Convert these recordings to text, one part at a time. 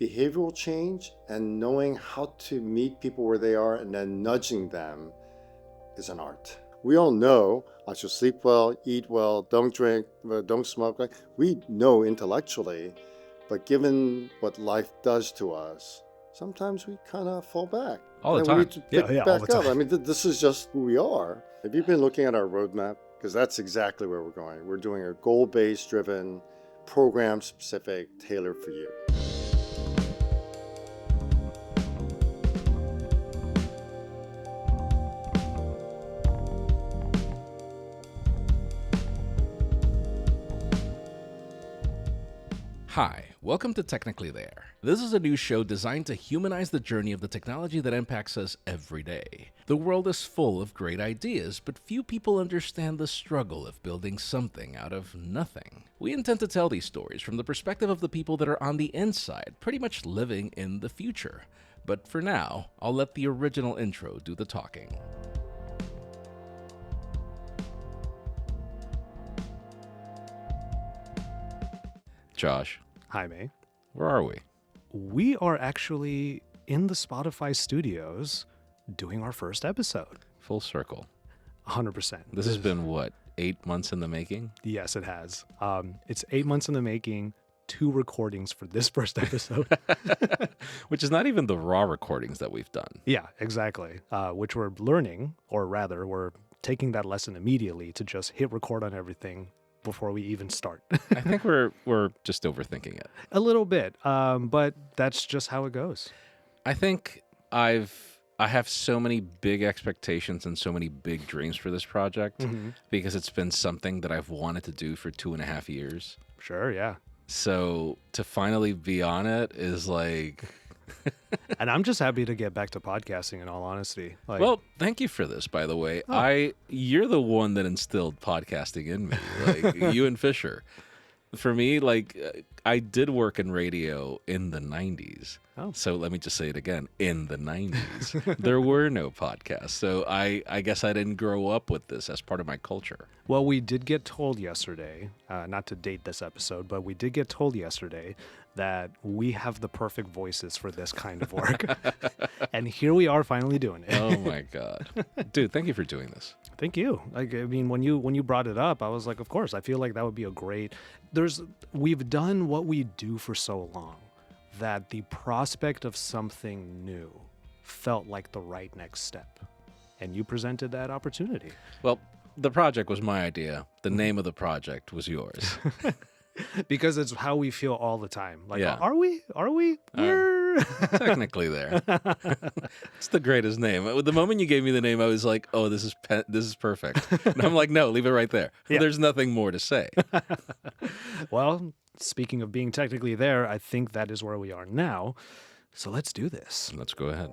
behavioral change and knowing how to meet people where they are and then nudging them is an art. We all know I should sleep well, eat well, don't drink, don't smoke. We know intellectually, but given what life does to us, sometimes we kind of fall back. All the and time. We need to pick all back the up. time. I mean, this is just who we are. Have you been looking at our roadmap? Because that's exactly where we're going. We're doing a goal-based driven, program-specific, tailored for you. Hi, welcome to Technically There. This is a new show designed to humanize the journey of the technology that impacts us every day. The world is full of great ideas, but few people understand the struggle of building something out of nothing. We intend to tell these stories from the perspective of the people that are on the inside, pretty much living in the future. But for now, I'll let the original intro do the talking. Josh, Hi, May. where are we? We are actually in the Spotify studios doing our first episode. Full circle. 100%. This has been, what, 8 months in the making? Yes, it has. It's 8 months in the making, 2 recordings for this first episode. Which is not even the raw recordings that we've done. Yeah, exactly. Which we're learning, or rather, we're taking that lesson immediately to just hit record on everything before we even start. I think we're just overthinking it. A little bit, but that's just how it goes. I think I have so many big expectations and so many big dreams for this project because it's been something that I've wanted to do for 2.5 years. Sure, yeah. So to finally be on it is like... And I'm just happy to get back to podcasting, in all honesty. Like, Well, thank you for this, by the way. You're the one that instilled podcasting in me, like you and Fisher. For me, I did work in radio in the 90s. Oh. So let me just say it again. In the 90s, there were no podcasts. So I guess I didn't grow up with this as part of my culture. Well, we did get told yesterday, not to date this episode, but we did get told yesterday that we have the perfect voices for this kind of work. And here we are finally doing it. Oh my God. Dude, thank you for doing this. Thank you. Like, I mean, when you brought it up, I was like, of course, I feel like that would be a great... We've done what we do for so long that the prospect of something new felt like the right next step. And you presented that opportunity. Well, the project was my idea. The name of the project was yours. Because it's how we feel all the time. Like, Yeah. Are we? We're... Technically there. It's the greatest name. The moment you gave me the name, I was like, oh, this is perfect. And I'm like, no, leave it right there. Yeah. There's nothing more to say. Well, speaking of being technically there, I think that is where we are now. So let's do this. Let's go ahead.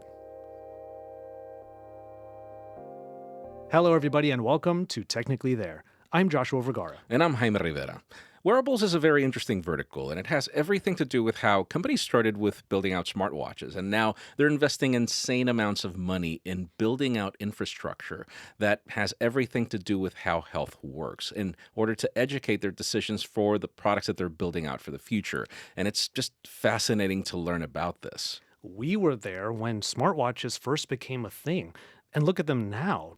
Hello, everybody, and welcome to Technically There. I'm Joshua Vergara. And I'm Jaime Rivera. Wearables is a very interesting vertical, and it has everything to do with how companies started with building out smartwatches, and now they're investing insane amounts of money in building out infrastructure that has everything to do with how health works in order to educate their decisions for the products that they're building out for the future. And it's just fascinating to learn about this. We were there when smartwatches first became a thing, and look at them now.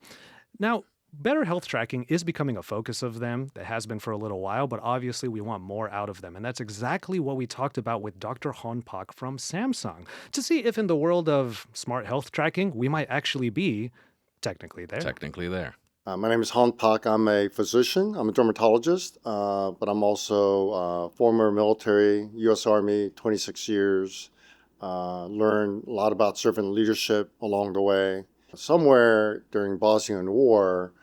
Now, better health tracking is becoming a focus of them. It has been for a little while, but obviously we want more out of them. And that's exactly what we talked about with Dr. Hon Pak from Samsung, to see if in the world of smart health tracking, we might actually be technically there. Technically there. My name is Hon Pak. I'm a physician. I'm a dermatologist, but I'm also former military, U.S. Army, 26 years. Learned a lot about servant leadership along the way. Somewhere during Bosnian War,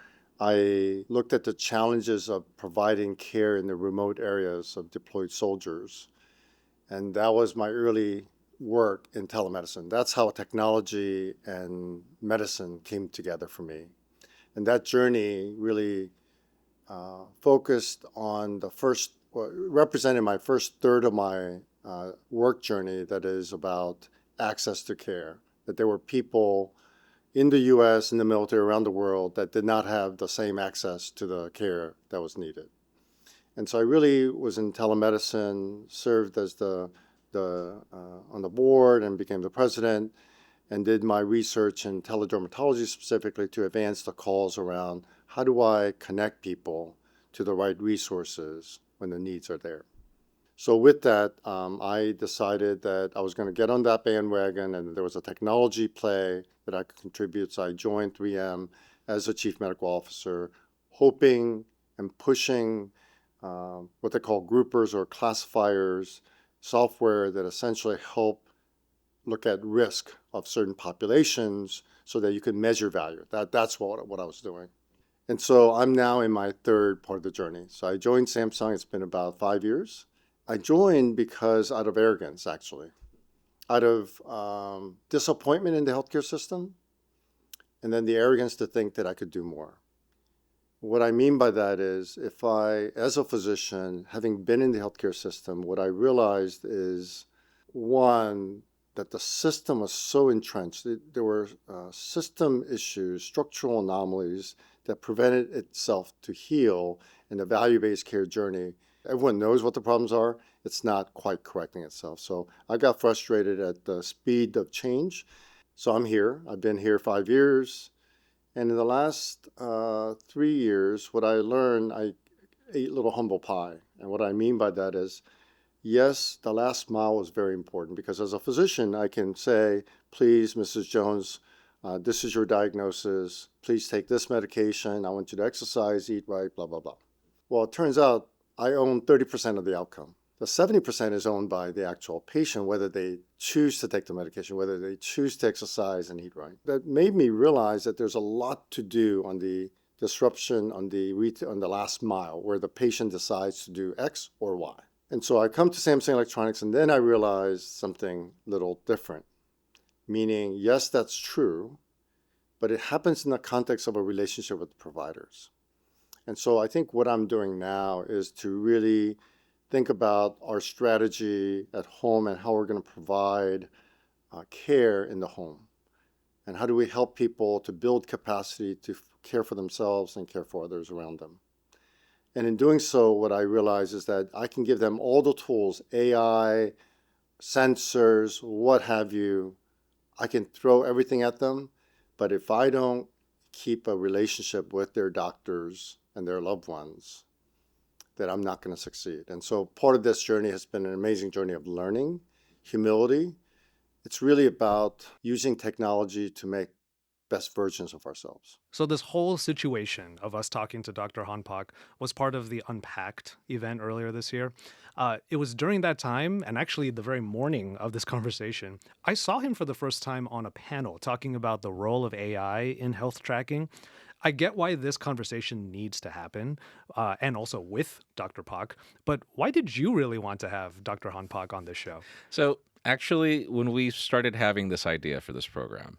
I looked at the challenges of providing care in the remote areas of deployed soldiers. And that was my early work in telemedicine. That's how technology and medicine came together for me. And that journey really focused on represented my first third of my work journey, that is about access to care. That there were people in the U.S., in the military, around the world that did not have the same access to the care that was needed. And so I really was in telemedicine, served as the on the board and became the president, and did my research in teledermatology specifically to advance the cause around how do I connect people to the right resources when the needs are there. So with that, I decided that I was going to get on that bandwagon, and there was a technology play that I could contribute. So I joined 3M as a chief medical officer, hoping and pushing what they call groupers or classifiers, software that essentially help look at risk of certain populations so that you can measure value. That's what I was doing. And so I'm now in my third part of the journey. So I joined Samsung. It's been about 5 years. I joined because out of arrogance, actually, out of disappointment in the healthcare system, and then the arrogance to think that I could do more. What I mean by that is, if I, as a physician, having been in the healthcare system, what I realized is, one, that the system was so entrenched. There were system issues, structural anomalies that prevented itself to heal in the value-based care journey. Everyone knows what the problems are. It's not quite correcting itself. So I got frustrated at the speed of change. So I'm here. I've been here 5 years. And in the last 3 years, what I learned, I ate little humble pie. And what I mean by that is, yes, the last mile is very important because as a physician, I can say, please, Mrs. Jones, this is your diagnosis. Please take this medication. I want you to exercise, eat right, blah, blah, blah. Well, it turns out I own 30% of the outcome. The 70% is owned by the actual patient, whether they choose to take the medication, whether they choose to exercise and eat right. That made me realize that there's a lot to do on the disruption on the last mile, where the patient decides to do X or Y. And so I come to Samsung Electronics, and then I realized something little different. Meaning, yes, that's true, but it happens in the context of a relationship with providers. And so I think what I'm doing now is to really think about our strategy at home and how we're going to provide care in the home. And how do we help people to build capacity to care for themselves and care for others around them. And in doing so, what I realize is that I can give them all the tools, AI, sensors, what have you. I can throw everything at them, but if I don't keep a relationship with their doctors and their loved ones, that I'm not going to succeed. And so part of this journey has been an amazing journey of learning, humility. It's really about using technology to make best versions of ourselves. So this whole situation of us talking to Dr. Hon Pak was part of the Unpacked event earlier this year. It was during that time, and actually the very morning of this conversation, I saw him for the first time on a panel talking about the role of AI in health tracking. I get why this conversation needs to happen, and also with Dr. Pak, but why did you really want to have Dr. Hon Pak on this show? So actually, when we started having this idea for this program,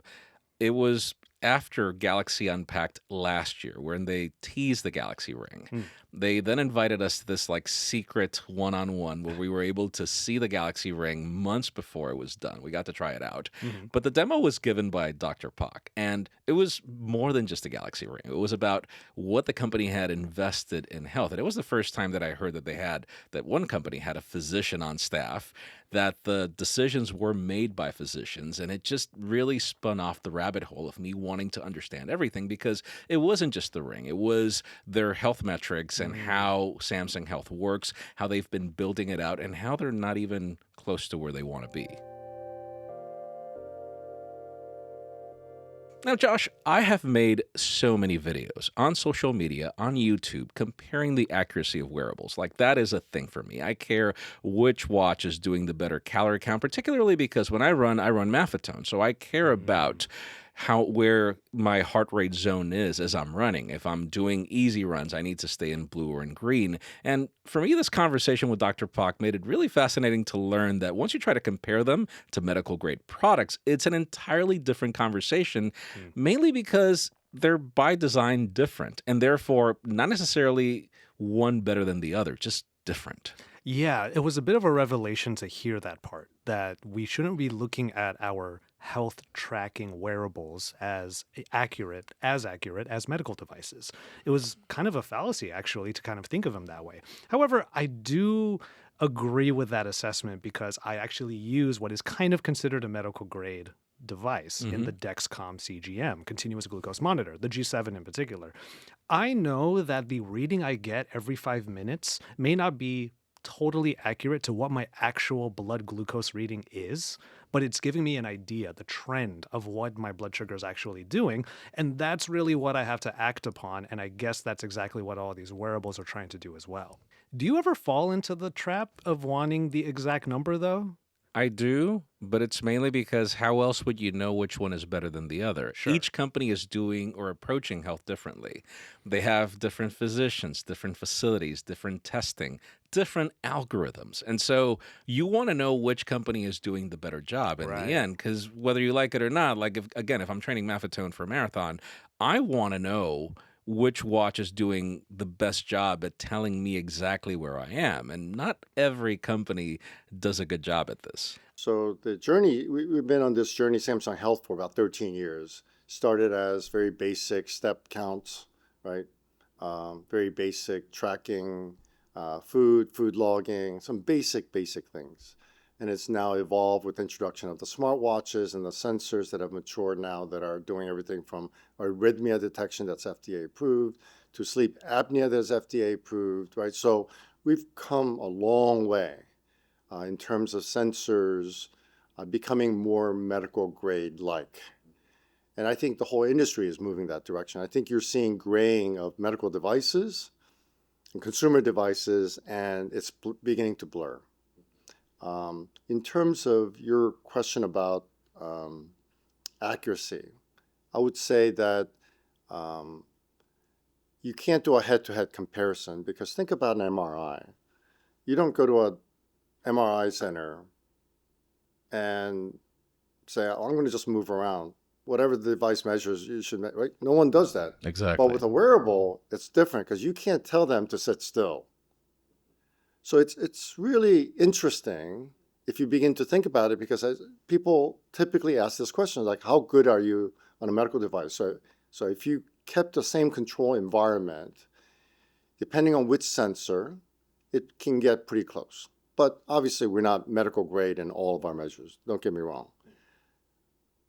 it was after Galaxy Unpacked last year, when they teased the Galaxy Ring. They then invited us to this like secret one-on-one where we were able to see the Galaxy Ring months before it was done. We got to try it out. But the demo was given by Dr. Pak, and it was more than just a Galaxy Ring. It was about what the company had invested in health. And it was the first time that I heard that one company had a physician on staff, that the decisions were made by physicians, and it just really spun off the rabbit hole of me wanting to understand everything, because it wasn't just the ring. It was their health metrics and how Samsung Health works, how they've been building it out, and how they're not even close to where they want to be. Now, Josh, I have made so many videos on social media, on YouTube, comparing the accuracy of wearables. Like, that is a thing for me. I care which watch is doing the better calorie count, particularly because when I run Maffetone. So I care about where my heart rate zone is as I'm running. If I'm doing easy runs, I need to stay in blue or in green. And for me, this conversation with Dr. Pak made it really fascinating to learn that once you try to compare them to medical grade products, it's an entirely different conversation, mainly because they're by design different, and therefore not necessarily one better than the other, just different. Yeah, it was a bit of a revelation to hear that part, that we shouldn't be looking at our health tracking wearables as accurate as medical devices. It was kind of a fallacy, actually, to kind of think of them that way. However, I do agree with that assessment because I actually use what is kind of considered a medical grade device in the Dexcom CGM, continuous glucose monitor, the G7 in particular. I know that the reading I get every 5 minutes may not be totally accurate to what my actual blood glucose reading is, but it's giving me an idea, the trend of what my blood sugar is actually doing. And that's really what I have to act upon. And I guess that's exactly what all these wearables are trying to do as well. Do you ever fall into the trap of wanting the exact number, though? I do, but it's mainly because how else would you know which one is better than the other? Sure. Each company is doing or approaching health differently. They have different physicians, different facilities, different testing, different algorithms. And so you want to know which company is doing the better job in Right. the end, because whether you like it or not, like if I'm training Maffetone for a marathon, I want to know which watch is doing the best job at telling me exactly where I am. And not every company does a good job at this. So the journey, we've been on this journey, Samsung Health, for about 13 years. Started as very basic step counts, right? Very basic tracking, food logging, some basic things. And it's now evolved with the introduction of the smartwatches and the sensors that have matured now that are doing everything from arrhythmia detection that's FDA approved to sleep apnea that's FDA approved, right? So we've come a long way in terms of sensors becoming more medical grade like. And I think the whole industry is moving that direction. I think you're seeing graying of medical devices and consumer devices, and it's beginning to blur. In terms of your question about accuracy, I would say that you can't do a head-to-head comparison because think about an MRI. You don't go to an MRI center and say, oh, I'm going to just move around. Whatever the device measures, you should, right? No one does that. Exactly. But with a wearable, it's different because you can't tell them to sit still. So it's really interesting if you begin to think about it because people typically ask this question, like, how good are you on a medical device? So if you kept the same control environment, depending on which sensor, it can get pretty close. But obviously, we're not medical grade in all of our measures. Don't get me wrong.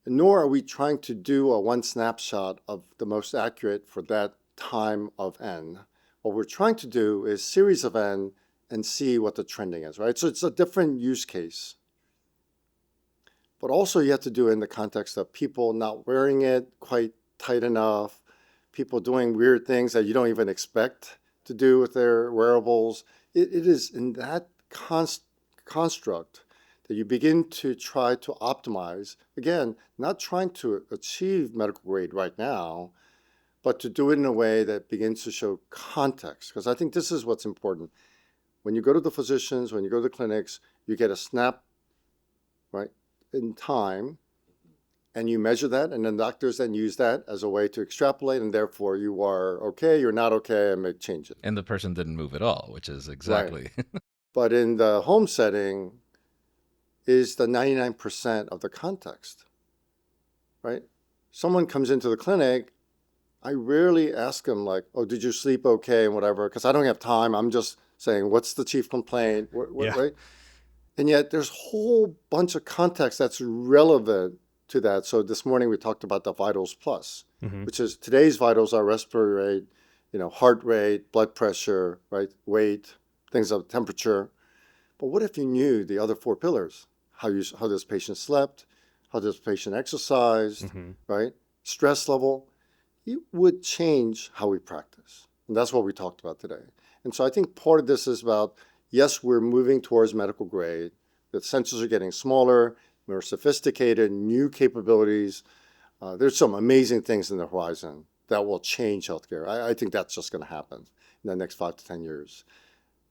Nor are we trying to do a one snapshot of the most accurate for that time of N. What we're trying to do is series of N and see what the trending is, right? So it's a different use case. But also you have to do it in the context of people not wearing it quite tight enough, people doing weird things that you don't even expect to do with their wearables. It is in that construct that you begin to try to optimize, again, not trying to achieve medical grade right now, but to do it in a way that begins to show context. Because I think this is what's important. When you go to the physicians, when you go to the clinics, you get a snap, right, in time, and you measure that, and then doctors then use that as a way to extrapolate, and therefore you are okay, you're not okay, and make changes. And the person didn't move at all, which is exactly. Right. But in the home setting is the 99% of the context, right? Someone comes into the clinic, I rarely ask them like, oh, did you sleep okay and whatever, because I don't have time. I'm just saying, what's the chief complaint, Yeah. right? And yet there's a whole bunch of context that's relevant to that. So this morning we talked about the Vitals Plus, which is today's vitals are respiratory rate, heart rate, blood pressure, right, weight, things of temperature. But what if you knew the other four pillars? How this patient slept, how this patient exercised, right? Stress level. It would change how we practice. And that's what we talked about today. And so I think part of this is about, yes, we're moving towards medical grade. The sensors are getting smaller, more sophisticated, new capabilities. There's some amazing things in the horizon that will change healthcare. I think that's just going to happen in the next 5 to 10 years.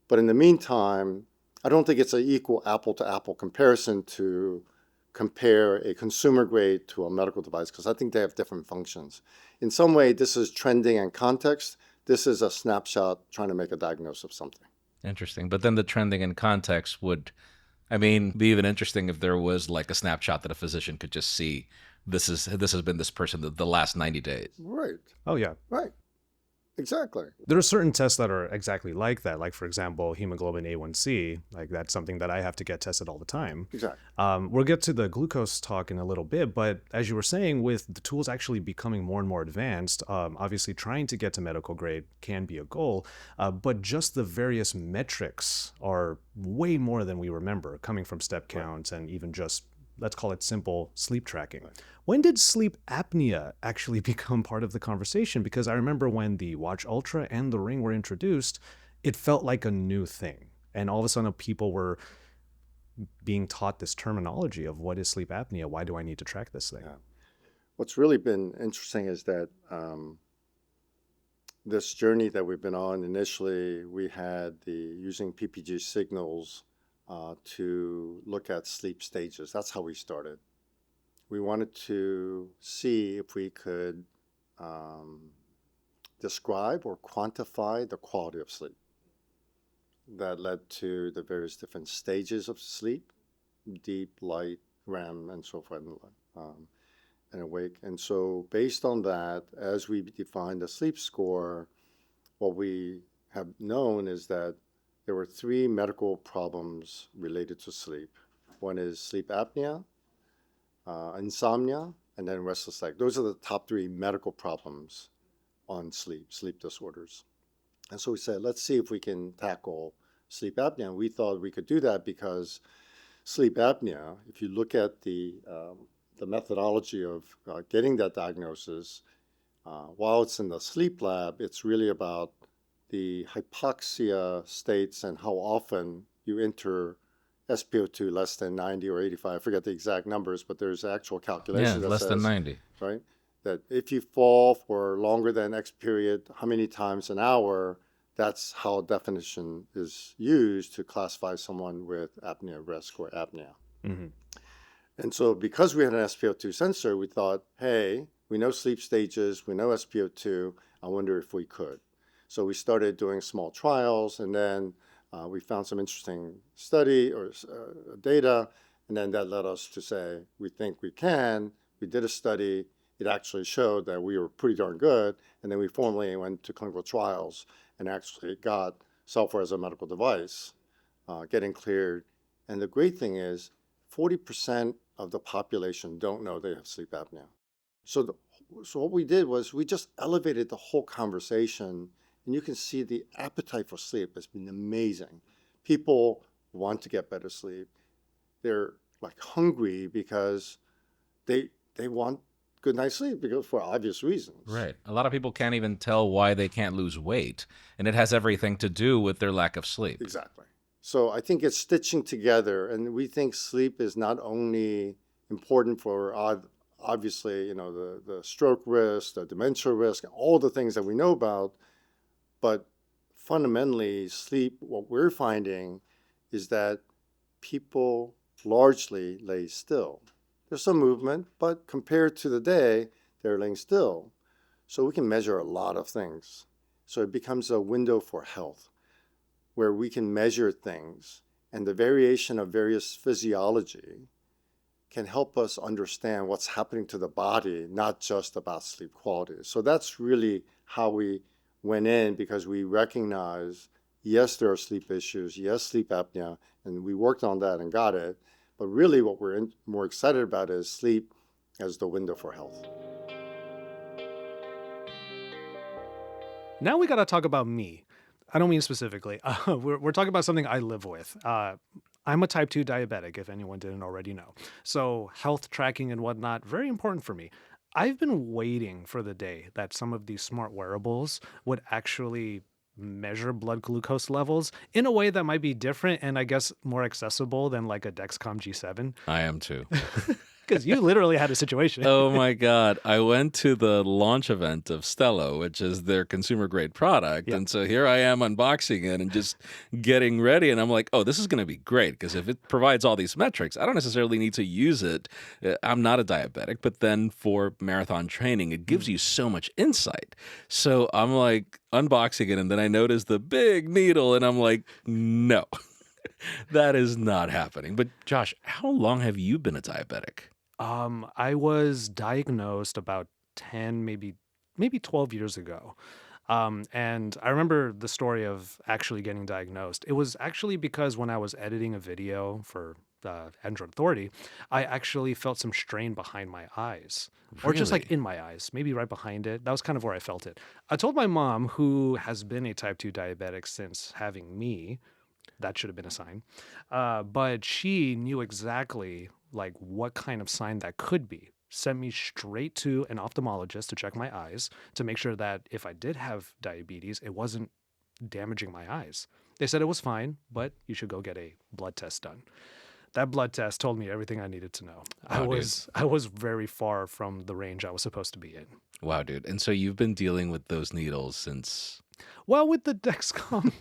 But in the meantime, I don't think it's an equal apple-to-apple comparison to compare a consumer grade to a medical device because I think they have different functions. In some way, this is trending and context. This is a snapshot trying to make a diagnosis of something. Interesting. But then the trending and context would, be even interesting if there was like a snapshot that a physician could just see. This has been this person the last 90 days. Right. Oh, yeah. Right. Exactly. There are certain tests that are exactly like that. Like, for example, hemoglobin A1C. Like, that's something that I have to get tested all the time. Exactly. We'll get to the glucose talk in a little bit, but as you were saying, with the tools actually becoming more and more advanced, obviously trying to get to medical grade can be a goal, but just the various metrics are way more than we remember, coming from step counts and even just, let's call it simple sleep tracking. When did sleep apnea actually become part of the conversation? Because I remember when the Watch Ultra and the Ring were introduced, it felt like a new thing. And all of a sudden, people were being taught this terminology of what is sleep apnea? Why do I need to track this thing? Yeah. What's really been interesting is that this journey that we've been on, initially we had using PPG signals to look at sleep stages. That's how we started. We wanted to see if we could describe or quantify the quality of sleep. That led to the various different stages of sleep: deep, light, REM, and so forth, and awake. And so based on that, as we define the sleep score, what we have known is that there were 3 medical problems related to sleep. One is sleep apnea, insomnia, and then restless leg. Those are the top 3 medical problems on sleep disorders. And so we said, let's see if we can tackle sleep apnea. And we thought we could do that because sleep apnea, if you look at the methodology of getting that diagnosis, while it's in the sleep lab, it's really about the hypoxia states and how often you enter SpO2 less than 90 or 85. I forget the exact numbers, but there's actual calculation that less says, than 90. right, that if you fall for longer than X period, how many times an hour, that's how definition is used to classify someone with apnea risk or apnea. Mm-hmm. And so because we had an SpO2 sensor, we thought, hey, we know sleep stages, we know SpO2, I wonder if we could. So we started doing small trials, and then we found some interesting study or data, and then that led us to say, we think we can. We did a study. It actually showed that we were pretty darn good, and then we formally went to clinical trials and actually got software as a medical device, getting cleared. And the great thing is 40% of the population don't know they have sleep apnea. So what we did was we just elevated the whole conversation, and you can see the appetite for sleep has been amazing. People want to get better sleep. They're like hungry because they want good night's sleep because for obvious reasons. Right. A lot of people can't even tell why they can't lose weight, and it has everything to do with their lack of sleep. Exactly. So I think it's stitching together, and we think sleep is not only important for obviously, the stroke risk, the dementia risk, all the things that we know about, but fundamentally sleep, what we're finding is that people largely lay still. There's some movement, but compared to the day, they're laying still. So we can measure a lot of things. So it becomes a window for health, where we can measure things, and the variation of various physiology can help us understand what's happening to the body, not just about sleep quality. So that's really how we went in, because we recognize, yes, there are sleep issues, yes, sleep apnea, and we worked on that and got it. But really what we're more excited about is sleep as the window for health. Now we got to talk about me. I don't mean specifically. We're talking about something I live with. I'm a type 2 diabetic, if anyone didn't already know. So health tracking and whatnot, very important for me. I've been waiting for the day that some of these smart wearables would actually measure blood glucose levels in a way that might be different and I guess more accessible than like a Dexcom G7. I am too. Because you literally had a situation. Oh my God. I went to the launch event of Stelo, which is their consumer grade product. Yeah. And so here I am unboxing it and just getting ready. And I'm like, oh, this is going to be great because if it provides all these metrics, I don't necessarily need to use it. I'm not a diabetic, but then for marathon training, it gives you so much insight. So I'm like unboxing it and then I notice the big needle and I'm like, no, that is not happening. But Josh, how long have you been a diabetic? I was diagnosed about 10, maybe 12 years ago. And I remember the story of actually getting diagnosed. It was actually because when I was editing a video for Android Authority, I actually felt some strain behind my eyes, or just like Really? in my eyes, maybe right behind it. That was kind of where I felt it. I told my mom, who has been a type 2 diabetic since having me, that should have been a sign. But she knew exactly like what kind of sign that could be. Sent me straight to an ophthalmologist to check my eyes to make sure that if I did have diabetes, it wasn't damaging my eyes. They said it was fine, but you should go get a blood test done. That blood test told me everything I needed to know. I Wow, dude. was I was very far from the range I was supposed to be in. Wow, dude. And so you've been dealing with those needles since. Well, with the Dexcom,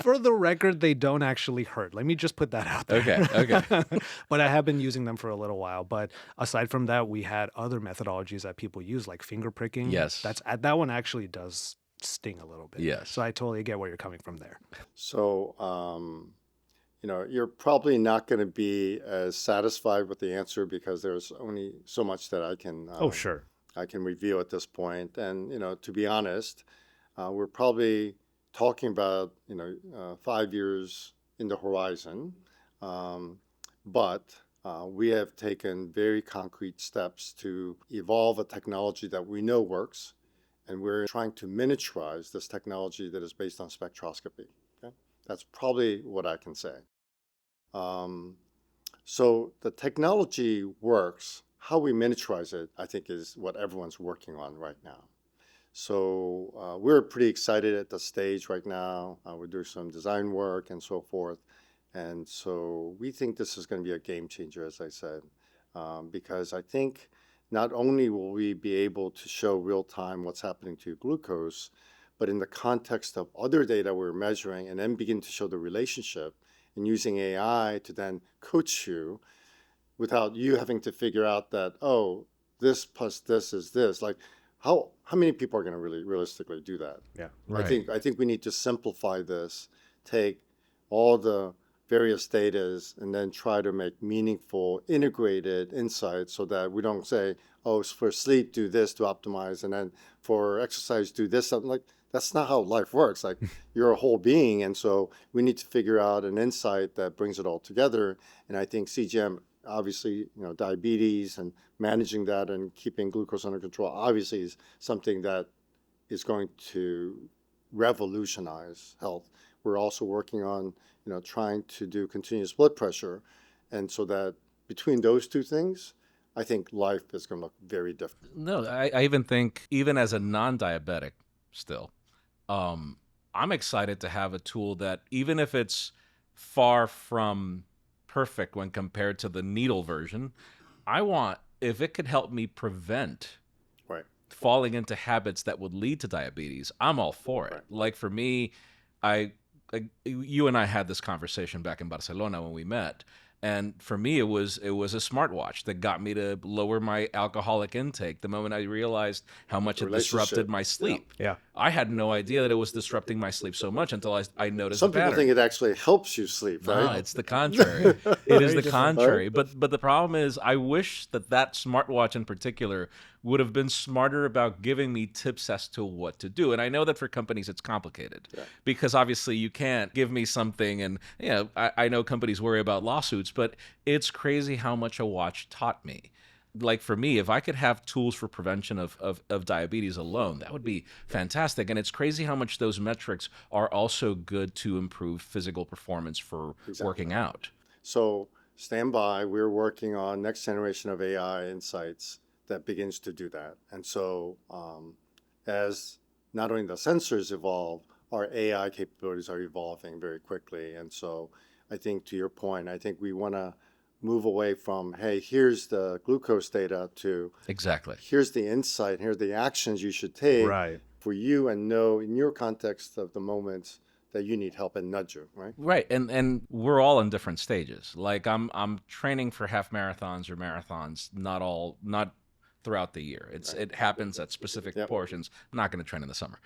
for the record, they don't actually hurt. Let me just put that out there. Okay, okay. But I have been using them for a little while. But aside from that, we had other methodologies that people use, like finger pricking. Yes. That one actually does sting a little bit. Yes. So I totally get where you're coming from there. So, you're probably not going to be as satisfied with the answer because there's only so much that Sure. I can reveal at this point. And, to be honest, we're probably talking about, 5 years in the horizon. But we have taken very concrete steps to evolve a technology that we know works. And we're trying to miniaturize this technology that is based on spectroscopy. Okay? That's probably what I can say. So the technology works. How we miniaturize it, I think, is what everyone's working on right now. So we're pretty excited at the stage right now. We're doing some design work and so forth. And so we think this is going to be a game changer, as I said, because I think not only will we be able to show real time what's happening to glucose, but in the context of other data we're measuring and then begin to show the relationship and using AI to then coach you without you having to figure out that, oh, this plus this is this. Like, how many people are going to really realistically do that? Yeah. Right. I think we need to simplify this, take all the various datas, and then try to make meaningful, integrated insights so that we don't say, oh, for sleep, do this to optimize, and then for exercise, do this. Something like that's not how life works. Like you're a whole being, and so we need to figure out an insight that brings it all together. And I think CGM, obviously, diabetes and managing that and keeping glucose under control, obviously, is something that is going to revolutionize health. We're also working on, trying to do continuous blood pressure, and so that between those two things, I think life is going to look very different. No, I even think, even as a non-diabetic still, I'm excited to have a tool that, even if it's far from perfect when compared to the needle version, if it could help me prevent Right. falling into habits that would lead to diabetes, I'm all for it. Right. Like for me, you and I had this conversation back in Barcelona when we met. And for me, it was a smartwatch that got me to lower my alcoholic intake the moment I realized how much it disrupted my sleep. Yeah. I had no idea that it was disrupting my sleep so much until I noticed Some the people pattern. think it actually helps you sleep, right? No, it's the contrary. It is the different. contrary. But the problem is, I wish that smartwatch in particular would have been smarter about giving me tips as to what to do. And I know that for companies it's complicated because obviously you can't give me something, and I know companies worry about lawsuits, but it's crazy how much a watch taught me. Like for me, if I could have tools for prevention of diabetes alone, that would be fantastic. And it's crazy how much those metrics are also good to improve physical performance for working out. So stand by. We're working on next generation of AI insights that begins to do that. And so as not only the sensors evolve, our AI capabilities are evolving very quickly. And so I think to your point, I think we want to move away from, hey, here's the glucose data to Exactly. here's the insight, here's the actions you should take Right. for you and know in your context of the moments that you need help and nudge you, right? Right, and we're all in different stages. Like I'm training for half marathons or marathons, not throughout the year. It happens at specific portions. I'm not going to train in the summer.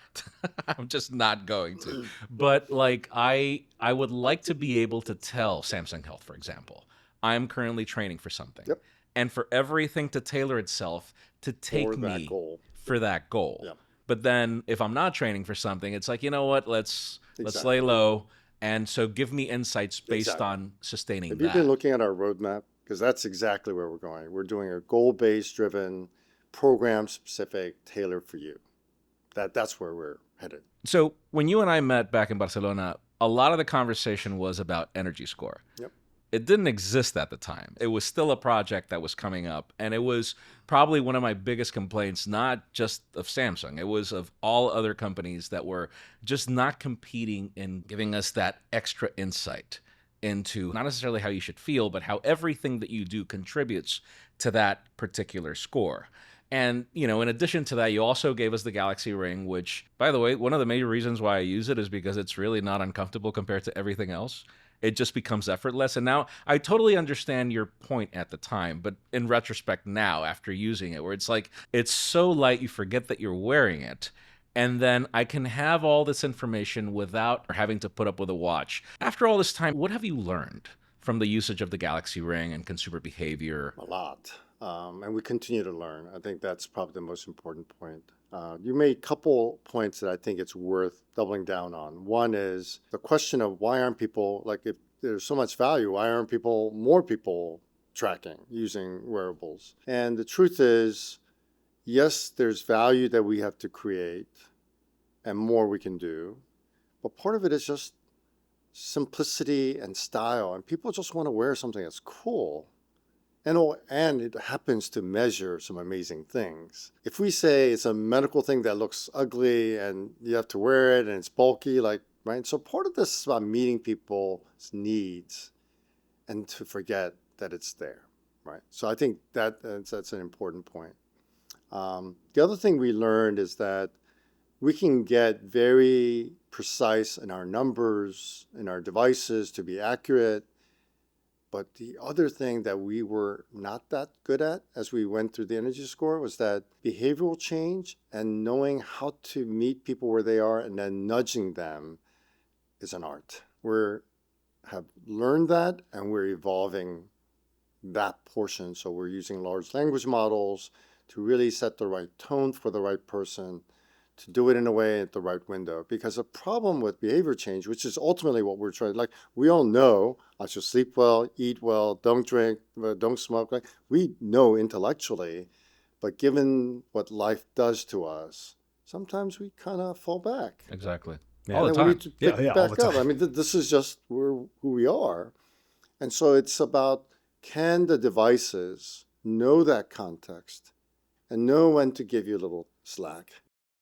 I'm just not going to. But like I would like to be able to tell Samsung Health, for example, I'm currently training for something, and for everything to tailor itself to take For that me goal. for that goal. Yep. But then if I'm not training for something, it's like, you know what, let's lay Exactly. low. And so give me insights based Exactly. on sustaining Have you been that. looking at our roadmap? Because that's exactly where we're going. We're doing a goal-based driven, program-specific, tailored for you. That's where we're headed. So when you and I met back in Barcelona, a lot of the conversation was about energy score. Yep. It didn't exist at the time. It was still a project that was coming up. And it was probably one of my biggest complaints, not just of Samsung, it was of all other companies that were just not competing in giving us that extra insight into not necessarily how you should feel, but how everything that you do contributes to that particular score. And, in addition to that, you also gave us the Galaxy Ring, which, by the way, one of the major reasons why I use it is because it's really not uncomfortable compared to everything else. It just becomes effortless. And now I totally understand your point at the time, but in retrospect now, after using it, where it's like, it's so light, you forget that you're wearing it. And then I can have all this information without having to put up with a watch. After all this time, what have you learned from the usage of the Galaxy Ring and consumer behavior? A lot. And we continue to learn. I think that's probably the most important point. You made a couple points that I think it's worth doubling down on. One is the question of why aren't people, like if there's so much value, why aren't more people tracking using wearables? And the truth is, yes, there's value that we have to create and more we can do. But part of it is just simplicity and style. And people just want to wear something that's cool. And it happens to measure some amazing things. If we say it's a medical thing that looks ugly and you have to wear it and it's bulky, right? So part of this is about meeting people's needs and to forget that it's there, right? So I think that's an important point. The other thing we learned is that we can get very precise in our numbers, in our devices to be accurate. But the other thing that we were not that good at as we went through the energy score was that behavioral change and knowing how to meet people where they are and then nudging them is an art. We have learned that and we're evolving that portion. So we're using large language models to really set the right tone for the right person, to do it in a way at the right window. Because the problem with behavior change, which is ultimately what we're trying, like we all know I should sleep well, eat well, don't drink, don't smoke. Like we know intellectually, but given what life does to us, sometimes we kind of fall back. Exactly. Yeah. All And the then we time. need to Yeah, pick yeah, all back the up. I time. mean, this is just who we are. And so it's about, can the devices know that context and know when to give you a little slack,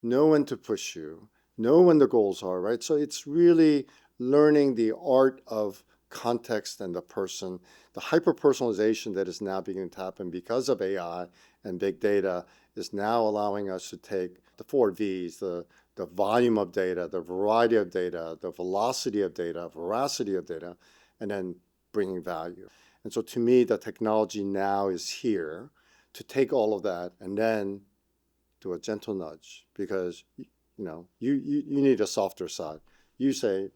know when to push you, know when the goals are, right? So it's really learning the art of context and the person. The hyper-personalization that is now beginning to happen because of AI and big data is now allowing us to take the 4 Vs, the volume of data, the variety of data, the velocity of data, veracity of data, and then bringing value. And so to me, the technology now is here to take all of that and then do a gentle nudge, because you need a softer side. You say,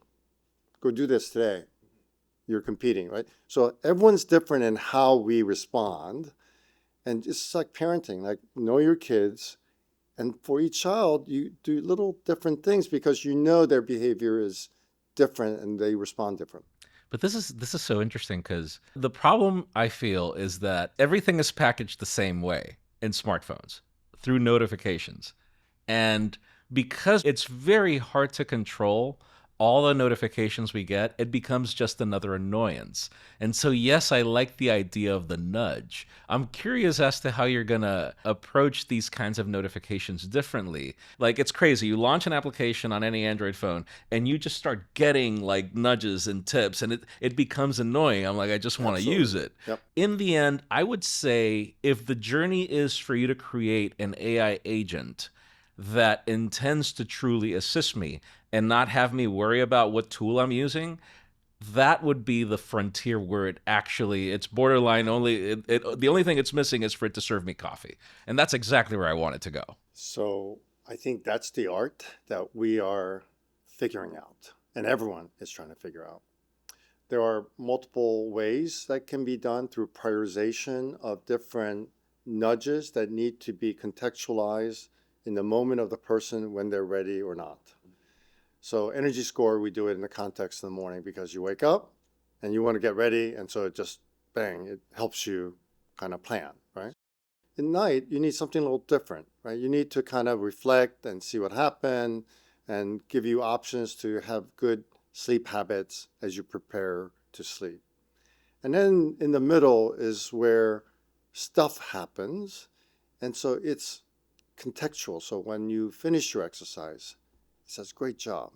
go do this today. You're competing, right? So everyone's different in how we respond. And it's like parenting, like know your kids. And for each child, you do little different things because you know their behavior is different and they respond different. But this is so interesting because the problem I feel is that everything is packaged the same way in smartphones through notifications. And because it's very hard to control all the notifications we get, it becomes just another annoyance. And so, yes, I like the idea of the nudge. I'm curious as to how you're going to approach these kinds of notifications differently. Like, it's crazy. You launch an application on any Android phone and you just start getting like nudges and tips, and it becomes annoying. I'm like, I just want to use Absolutely. it. Yep. In the end, I would say if the journey is for you to create an AI agent that intends to truly assist me and not have me worry about what tool I'm using, that would be the frontier where it's borderline only. The only thing it's missing is for it to serve me coffee. And that's exactly where I want it to go. So I think that's the art that we are figuring out, and everyone is trying to figure out. There are multiple ways that can be done through prioritization of different nudges that need to be contextualized in the moment of the person when they're ready or not. So energy score, we do it in the context of the morning because you wake up and you want to get ready. And so it just, bang, it helps you kind of plan, right? At night, you need something a little different, right? You need to kind of reflect and see what happened and give you options to have good sleep habits as you prepare to sleep. And then in the middle is where stuff happens. And so it's contextual. So when you finish your exercise, it says, great job.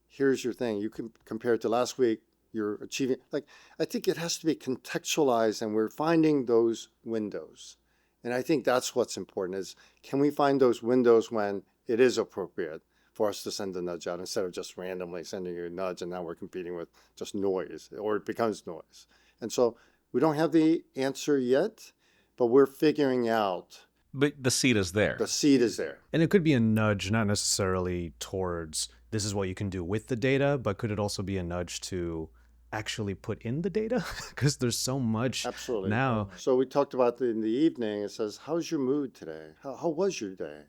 Here's your thing. You can compare it to last week. You're achieving, like, I think it has to be contextualized, and we're finding those windows. And I think that's what's important is, can we find those windows when it is appropriate for us to send a nudge out instead of just randomly sending you a nudge and now we're competing with just noise, or it becomes noise. And so we don't have the answer yet, but we're figuring out. But the seed is there. The seed is there. And it could be a nudge, not necessarily towards this is what you can do with the data, but could it also be a nudge to actually put in the data? Because there's so much Absolutely. now. So we talked about in the evening, it says, how's your mood today? How was your day?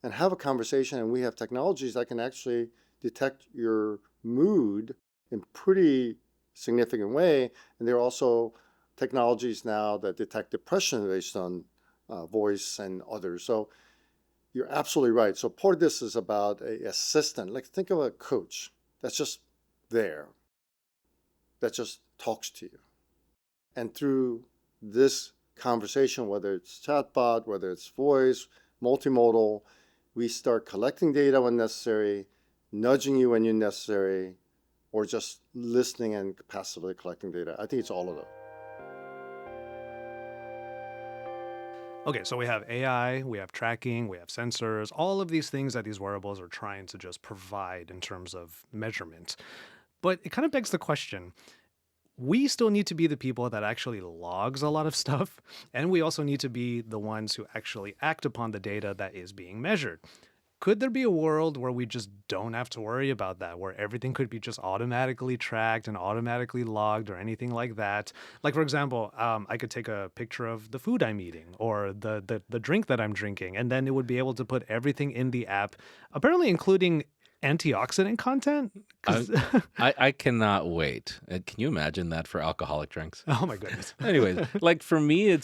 And have a conversation, and we have technologies that can actually detect your mood in pretty significant way. And there are also technologies now that detect depression based on voice and others. So you're absolutely right. So part of this is about an assistant. Like, think of a coach that's just there, that just talks to you. And through this conversation, whether it's chatbot, whether it's voice, multimodal, we start collecting data when necessary, nudging you when you're necessary, or just listening and passively collecting data. I think it's all of them. Okay, so we have AI, we have tracking, we have sensors, all of these things that these wearables are trying to just provide in terms of measurement. But it kind of begs the question, we still need to be the people that actually logs a lot of stuff, and we also need to be the ones who actually act upon the data that is being measured. Could there be a world where we just don't have to worry about that, where everything could be just automatically tracked and automatically logged or anything like that? Like, for example, I could take a picture of the food I'm eating or the drink that I'm drinking, and then it would be able to put everything in the app, apparently including antioxidant content. I cannot wait. Can you imagine that for alcoholic drinks? Oh my goodness. Anyways, like for me,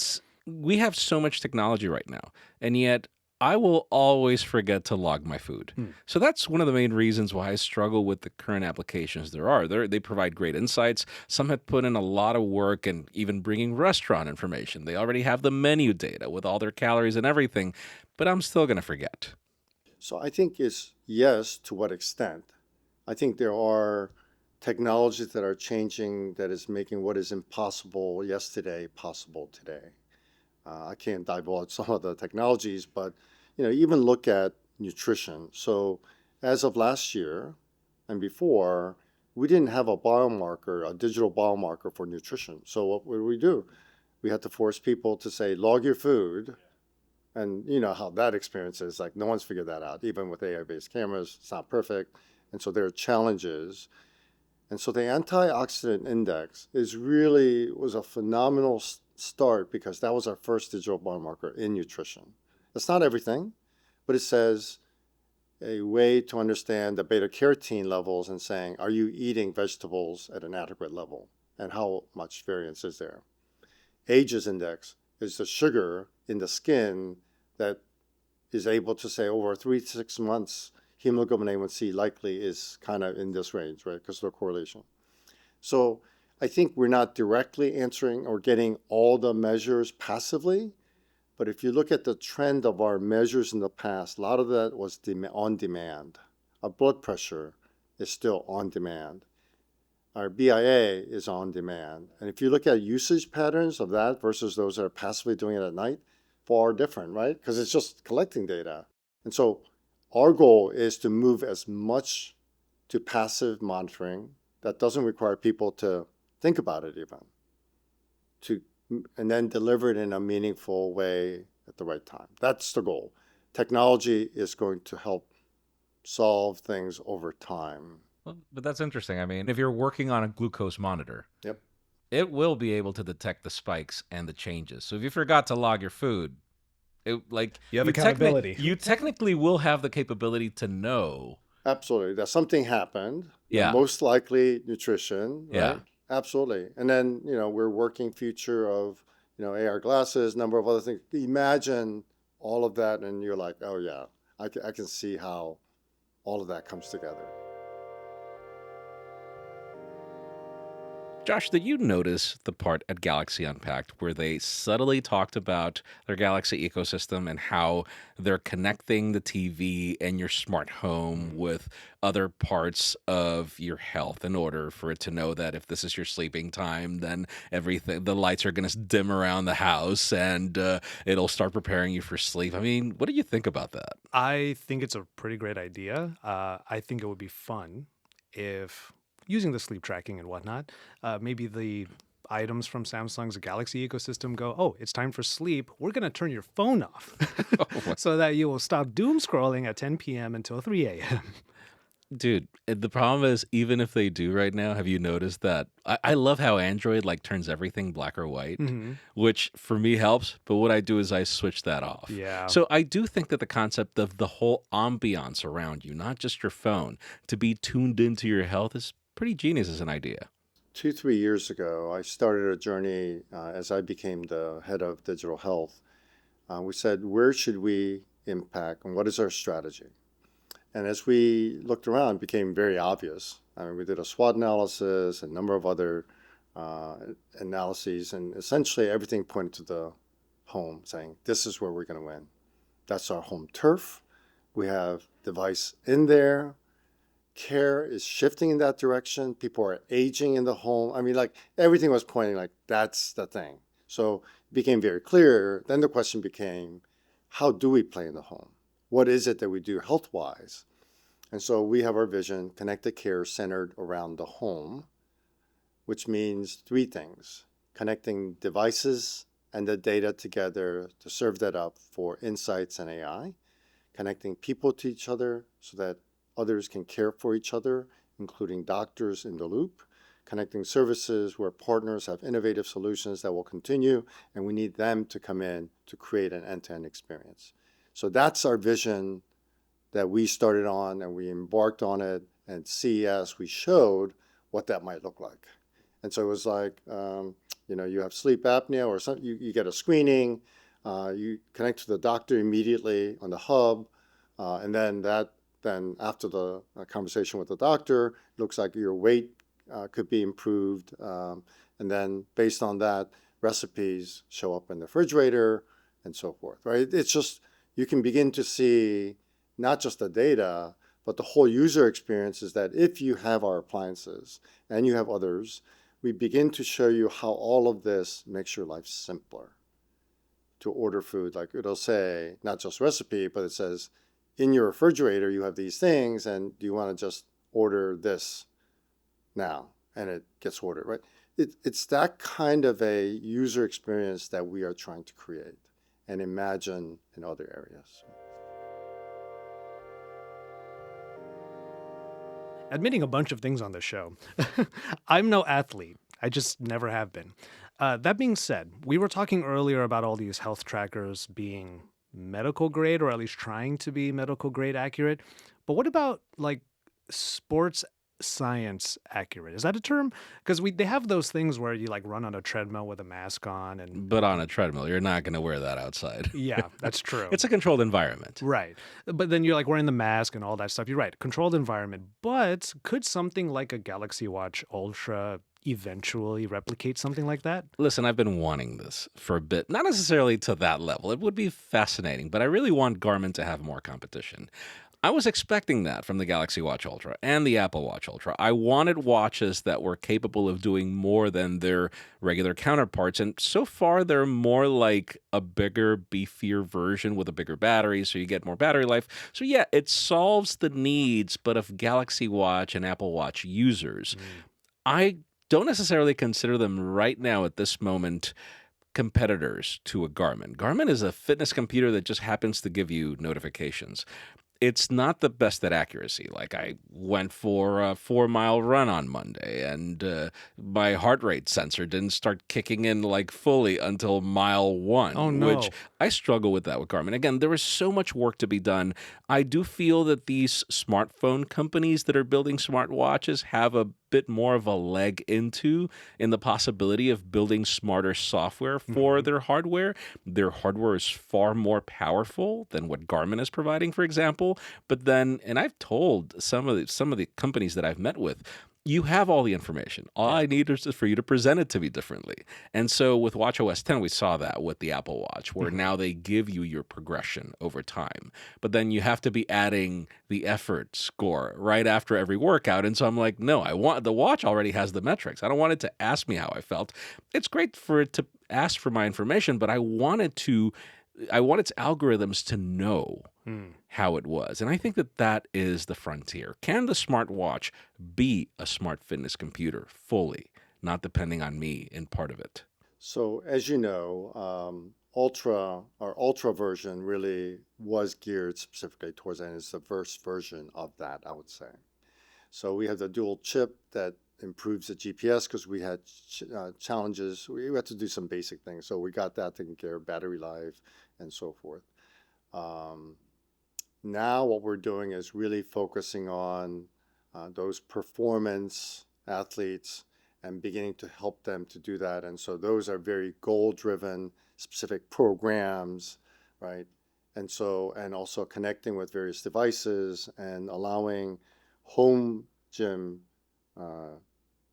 we have so much technology right now, and yet I will always forget to log my food. So that's one of the main reasons why I struggle with the current applications there are. They provide great insights. Some have put in a lot of work and even bringing restaurant information. They already have the menu data with all their calories and everything, but I'm still going to forget. So I think it's yes, to what extent? I think there are technologies that are changing that is making what is impossible yesterday possible today. I can't divulge some of the technologies, but even look at nutrition. So as of last year and before, we didn't have a biomarker, a digital biomarker for nutrition. So what would we do? We had to force people to say, log your food. And you know how that experience is. Like, no one's figured that out. Even with AI-based cameras, it's not perfect. And so there are challenges. And so the antioxidant index was a phenomenal start because that was our first digital biomarker in nutrition. It's not everything, but it says a way to understand the beta carotene levels and saying, are you eating vegetables at an adequate level? And how much variance is there? AGES index is the sugar in the skin that is able to say over 3 to 6 months, hemoglobin A1C likely is kind of in this range, right? Because of the correlation. So I think we're not directly answering or getting all the measures passively, but if you look at the trend of our measures in the past, a lot of that was on demand. Our blood pressure is still on demand. Our BIA is on demand. And if you look at usage patterns of that versus those that are passively doing it at night, far different, right? Because it's just collecting data. And so our goal is to move as much to passive monitoring that doesn't require people to think about it even, and then deliver it in a meaningful way at the right time. That's the goal. Technology is going to help solve things over time. Well, but that's interesting. I mean, if you're working on a glucose monitor, Yep. it will be able to detect the spikes and the changes. So if you forgot to log your food, Like You have technically accountability. you technically will have the capability to know. Absolutely. That something happened. Yeah. Most likely nutrition, Yeah. right? Absolutely. And then, we're working future of, AR glasses, number of other things. Imagine all of that, and you're like, oh, yeah, I can see how all of that comes together. Josh, did you notice the part at Galaxy Unpacked where they subtly talked about their Galaxy ecosystem and how they're connecting the TV and your smart home with other parts of your health in order for it to know that if this is your sleeping time, then the lights are going to dim around the house and it'll start preparing you for sleep? I mean, what do you think about that? I think it's a pretty great idea. I think it would be fun if using the sleep tracking and whatnot, maybe the items from Samsung's Galaxy ecosystem go, oh, it's time for sleep. We're going to turn your phone off so that you will stop doom scrolling at 10 p.m. until 3 a.m. Dude, the problem is, even if they do right now, have you noticed that? I love how Android like turns everything black or white, which for me helps. But what I do is I switch that off. Yeah. So I do think that the concept of the whole ambiance around you, not just your phone, to be tuned into your health is pretty genius as an idea. 2, 3 years ago, I started a journey as I became the head of digital health. We said, where should we impact and what is our strategy? And as we looked around, it became very obvious. I mean, we did a SWOT analysis, a number of other analyses, and essentially everything pointed to the home, saying, this is where we're going to win. That's our home turf. We have device in there. Care is shifting in that direction. People are aging in the home. I mean, like everything was pointing like that's the thing. So it became very clear. Then the question became, how do we play in the home? What is it that we do health-wise? And so we have our vision, connected care centered around the home, which means 3 things: connecting devices and the data together to serve that up for insights and AI, connecting people to each other so that others can care for each other, including doctors in the loop, connecting services where partners have innovative solutions that will continue, and we need them to come in to create an end-to-end experience. So that's our vision that we started on, and we embarked on it. And CES, we showed what that might look like. And so it was like, you have sleep apnea or something, you get a screening, you connect to the doctor immediately on the hub, and then after the conversation with the doctor, it looks like your weight could be improved. And then based on that, recipes show up in the refrigerator and so forth, right? It's just, you can begin to see not just the data, but the whole user experience is that if you have our appliances and you have others, we begin to show you how all of this makes your life simpler. To order food, like it'll say, not just recipe, but it says, in your refrigerator, you have these things, and do you want to just order this now? And it gets ordered, right? It's that kind of a user experience that we are trying to create and imagine in other areas. Admitting a bunch of things on the show. I'm no athlete. I just never have been. That being said, we were talking earlier about all these health trackers being medical grade, or at least trying to be medical grade accurate. But what about like sports science accurate? Is that a term? Because they have those things where you like run on a treadmill with a mask on, and But on a treadmill, you're not going to wear that outside. yeah, that's true. It's a controlled environment. Right. But then you're like wearing the mask and all that stuff. You're right. Controlled environment. But could something like a Galaxy Watch Ultra eventually replicate something like that? Listen, I've been wanting this for a bit. Not necessarily to that level. It would be fascinating, but I really want Garmin to have more competition. I was expecting that from the Galaxy Watch Ultra and the Apple Watch Ultra. I wanted watches that were capable of doing more than their regular counterparts, and so far they're more like a bigger, beefier version with a bigger battery, so you get more battery life. So yeah, it solves the needs, but of Galaxy Watch and Apple Watch users. I don't necessarily consider them right now at this moment competitors to a Garmin. Garmin is a fitness computer that just happens to give you notifications. it's not the best at accuracy. Like I went for a 4 mile run on Monday, and my heart rate sensor didn't start kicking in like fully until mile Oh one, which no. I struggle with that with Garmin. Again, there is so much work to be done. I do feel that these smartphone companies that are building smartwatches have a bit more of a leg into in the possibility of building smarter software for Hmm. their hardware. Their hardware is far more powerful than what Garmin is providing, for example. But then, and I've told some of the companies that I've met with, you have all the information. All Yeah. I need is for you to present it to me differently. And so with WatchOS 10, we saw that with the Apple Watch, where Hmm. now they give you your progression over time. But then you have to be adding the effort score right after every workout. And so I'm like, no, I want the watch already has the metrics. I don't want it to ask me how I felt. It's great for it to ask for my information, but I want its algorithms to know Mm. how it was. And I think that that is the frontier. Can the smartwatch be a smart fitness computer fully, not depending on me in part of it? So as you know, Ultra version really was geared specifically towards that. And it's the first version of that, I would say. So we have the dual chip that improves the GPS because we had challenges. We had to do some basic things. So we got that taken care of, battery life and so forth. Um, Now what we're doing is really focusing on those performance athletes and beginning to help them to do that. And so those are very goal-driven, specific programs, right? And so, and also connecting with various devices and allowing home gym, uh,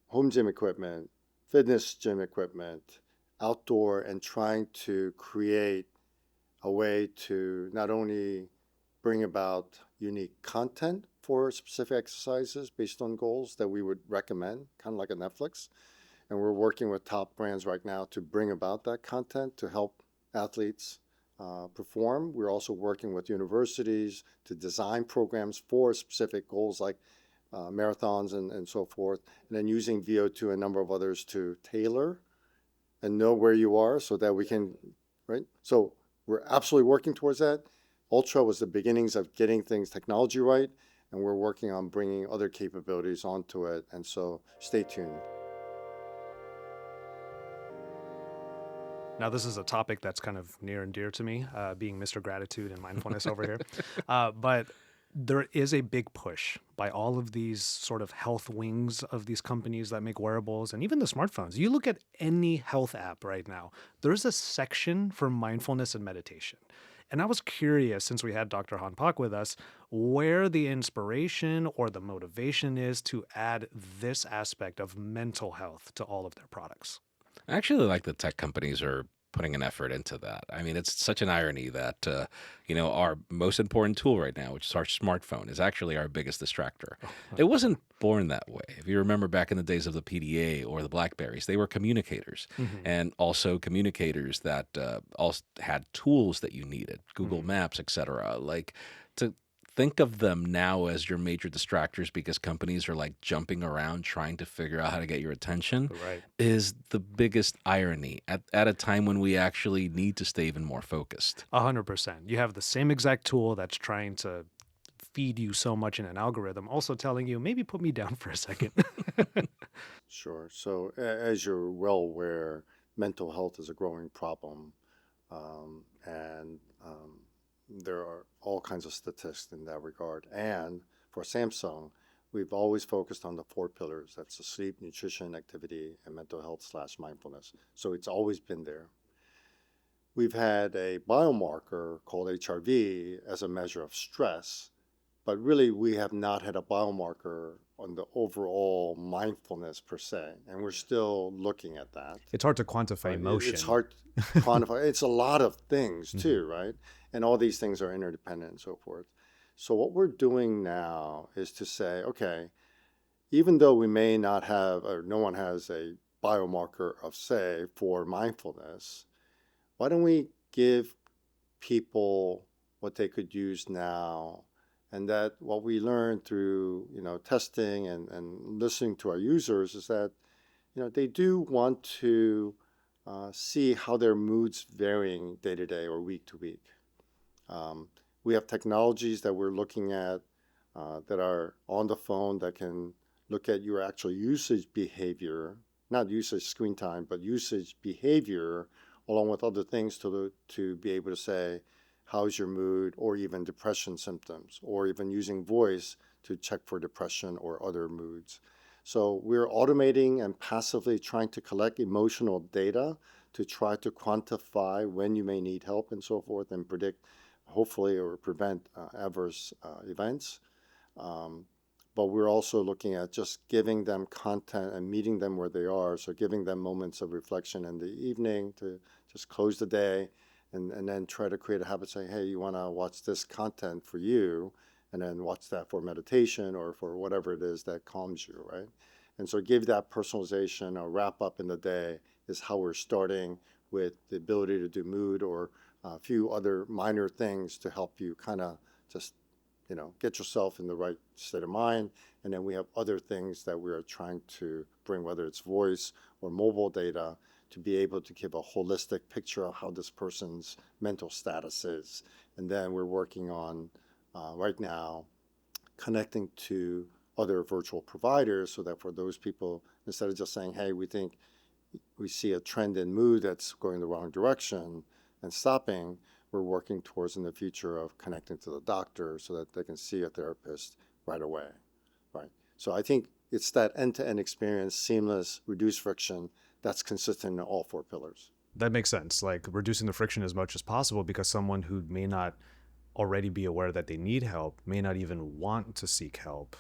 home gym equipment, fitness gym equipment, outdoor, and trying to create a way to not only bring about unique content for specific exercises based on goals that we would recommend, kind of like a Netflix. And we're working with top brands right now to bring about that content to help athletes perform. We're also working with universities to design programs for specific goals like marathons and so forth, and then using VO2 and a number of others to tailor and know where you are so that we can, right? So we're absolutely working towards that. Ultra was the beginnings of getting things technology right, and we're working on bringing other capabilities onto it. And so stay tuned. Now, this is a topic that's kind of near and dear to me, being Mr. Gratitude and mindfulness over here. But there is a big push by all of these sort of health wings of these companies that make wearables and even the smartphones. You look at any health app right now, there's a section for mindfulness and meditation. And I was curious, since we had Dr. Han Pak with us, where the inspiration or the motivation is to add this aspect of mental health to all of their products. I actually like that tech companies are putting an effort into that. I mean, it's such an irony that, our most important tool right now, which is our smartphone, is actually our biggest distractor. It wasn't born that way. If you remember back in the days of the PDA or the Blackberries, they were communicators, Hmm. and also communicators that also had tools that you needed, Google Hmm. Maps, etc. Like to think of them now as your major distractors because companies are like jumping around trying to figure out how to get your attention Right. is the biggest irony at a time when we actually need to stay even more focused. 100%. You have the same exact tool that's trying to feed you so much in an algorithm, also telling you, maybe put me down for a second. Sure. So as you're well aware, mental health is a growing problem. And there are all kinds of statistics in that regard. And for Samsung, we've always focused on the four pillars. That's the sleep, nutrition, activity, and mental health slash mindfulness. So it's always been there. We've had a biomarker called HRV as a measure of stress, but really we have not had a biomarker on the overall mindfulness per se. And we're still looking at that. It's hard to quantify Right? It's emotion. hard to quantify. It's a lot of things Hmm. too, right? And all these things are interdependent and so forth. So what we're doing now is to say, okay, even though we may not have, or no one has a biomarker of say for mindfulness, why don't we give people what they could use now? And that what we learned through, testing and listening to our users is that, they do want to see how their moods varying day to day or week to week. Um, We have technologies that we're looking at that are on the phone that can look at your actual usage behavior, not usage screen time, but usage behavior, along with other things to be able to say, how's your mood, or even depression symptoms, or even using voice to check for depression or other moods. So we're automating and passively trying to collect emotional data to try to quantify when you may need help and so forth, and predict, hopefully, or prevent adverse events. Um, but we're also looking at just giving them content and meeting them where they are. So giving them moments of reflection in the evening to just close the day, and then try to create a habit saying, hey, you want to watch this content for you, and then watch that for meditation or for whatever it is that calms you, right? And so give that personalization, a wrap up in the day is how we're starting, with the ability to do mood or a few other minor things to help you kind of just get yourself in the right state of mind. And then we have other things that we are trying to bring, whether it's voice or mobile data, to be able to give a holistic picture of how this person's mental status is. And then we're working on right now connecting to other virtual providers, so that for those people, instead of just saying, hey, we think we see a trend in mood that's going the wrong direction, and stopping, we're working towards in the future of connecting to the doctor so that they can see a therapist right away, right? So I think it's that end-to-end experience, seamless, reduced friction, that's consistent in all four pillars. That makes sense. Like reducing the friction as much as possible, because someone who may not already be aware that they need help may not even want to seek help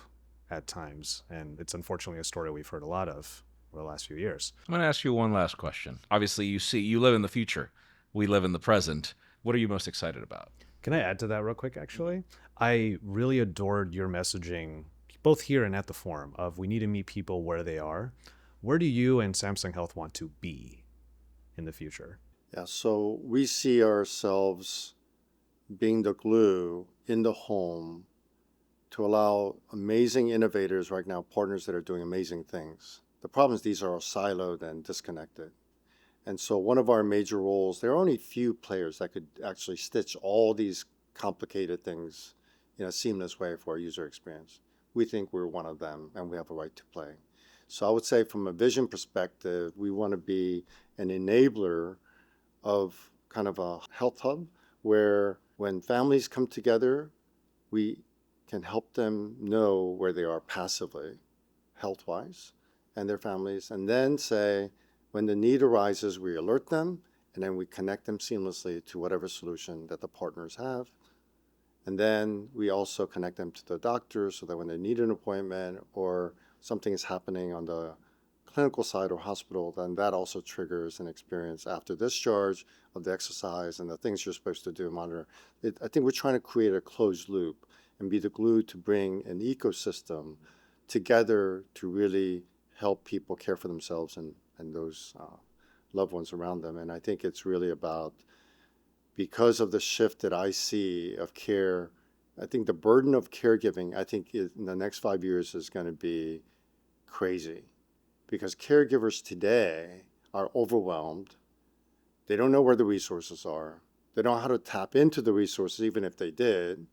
at times. And it's unfortunately a story we've heard a lot of over the last few years. I'm going to ask you one last question. Obviously, you live in the future. We live in the present. What are you most excited about? Can I add to that real quick, actually? I really adored your messaging, both here and at the forum, of we need to meet people where they are. Where do you and Samsung Health want to be in the future? Yeah, so we see ourselves being the glue in the home to allow amazing innovators right now, partners that are doing amazing things. The problem is these are all siloed and disconnected. And so one of our major roles, there are only few players that could actually stitch all these complicated things in a seamless way for our user experience. We think we're one of them, and we have a right to play. So I would say from a vision perspective, we want to be an enabler of kind of a health hub, where when families come together, we can help them know where they are passively, health-wise, and their families, and then say, when the need arises, we alert them, and then we connect them seamlessly to whatever solution that the partners have. And then we also connect them to the doctor, so that when they need an appointment or something is happening on the clinical side or hospital, then that also triggers an experience after discharge of the exercise and the things you're supposed to do, monitor. I think we're trying to create a closed loop and be the glue to bring an ecosystem together to really help people care for themselves and those loved ones around them. And I think it's really about, because of the shift that I see of care, I think the burden of caregiving, I think in the next 5 years is going to be crazy, because caregivers today are overwhelmed. They don't know where the resources are. They don't know how to tap into the resources, even if they did,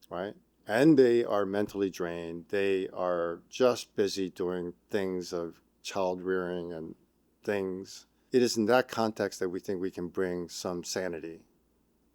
right? And they are mentally drained. They are just busy doing things of child rearing and things. It is in that context that we think we can bring some sanity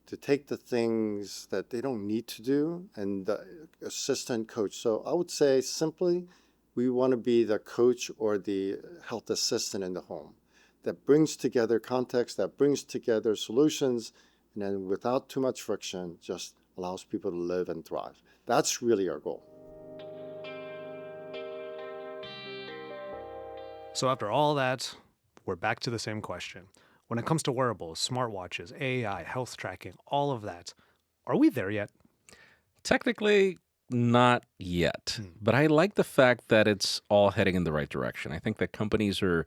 to take the things that they don't need to do and the assistant coach. So I would say simply, we want to be the coach or the health assistant in the home that brings together context, that brings together solutions, and then without too much friction, just allows people to live and thrive. That's really our goal. So after all that, we're back to the same question. When it comes to wearables, smartwatches, AI, health tracking, all of that, are we there yet? Technically, not yet. But I like the fact that it's all heading in the right direction. I think that companies are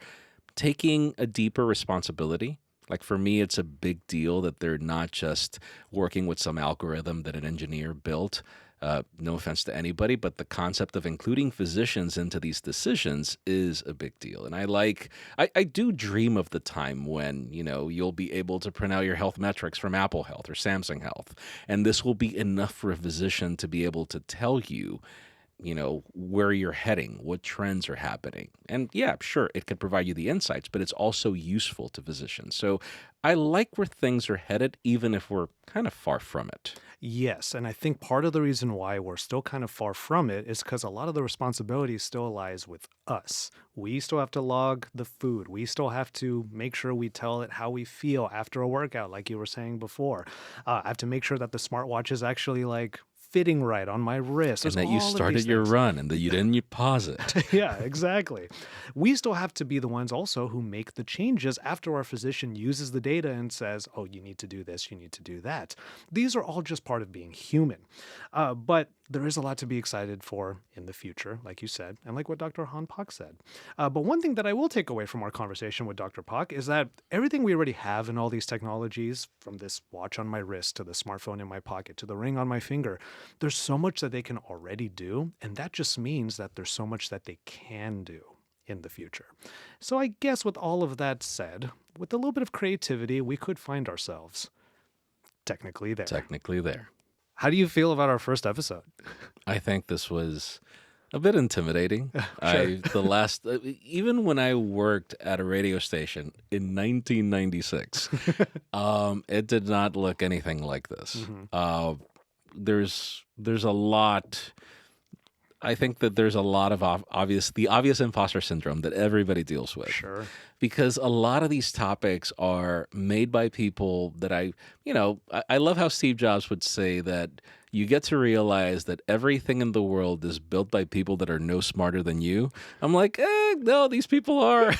taking a deeper responsibility Like for me, it's a big deal that they're not just working with some algorithm that an engineer built. No offense to anybody, but the concept of including physicians into these decisions is a big deal. And I do dream of the time when, you'll be able to print out your health metrics from Apple Health or Samsung Health. And this will be enough for a physician to be able to tell you, where you're heading, what trends are happening. And yeah, sure, it could provide you the insights, but it's also useful to physicians. So I like where things are headed, even if we're kind of far from it. Yes, and I think part of the reason why we're still kind of far from it is because a lot of the responsibility still lies with us. We still have to log the food. We still have to make sure we tell it how we feel after a workout, like you were saying before. I have to make sure that the smartwatch is actually like fitting right on my wrist. And There's that you all of started these your things. run and that you didn't pause it. Yeah, exactly. We still have to be the ones also who make the changes after our physician uses the data and says, oh, you need to do this, you need to do that. These are all just part of being human. But there is a lot to be excited for in the future, like you said, and like what Dr. Hon Pak said. But one thing that I will take away from our conversation with Dr. Pak is that everything we already have in all these technologies, from this watch on my wrist to the smartphone in my pocket to the ring on my finger, there's so much that they can already do. And that just means that there's so much that they can do in the future. So I guess with all of that said, with a little bit of creativity, we could find ourselves technically there. Technically there. How do you feel about our first episode? I think this was a bit intimidating. Even when I worked at a radio station in 1996, it did not look anything like this. There's a lot. I think that there's a lot of the obvious imposter syndrome that everybody deals with. Sure. Because a lot of these topics are made by people that I love how Steve Jobs would say that you get to realize that everything in the world is built by people that are no smarter than you. I'm like, no, these people are.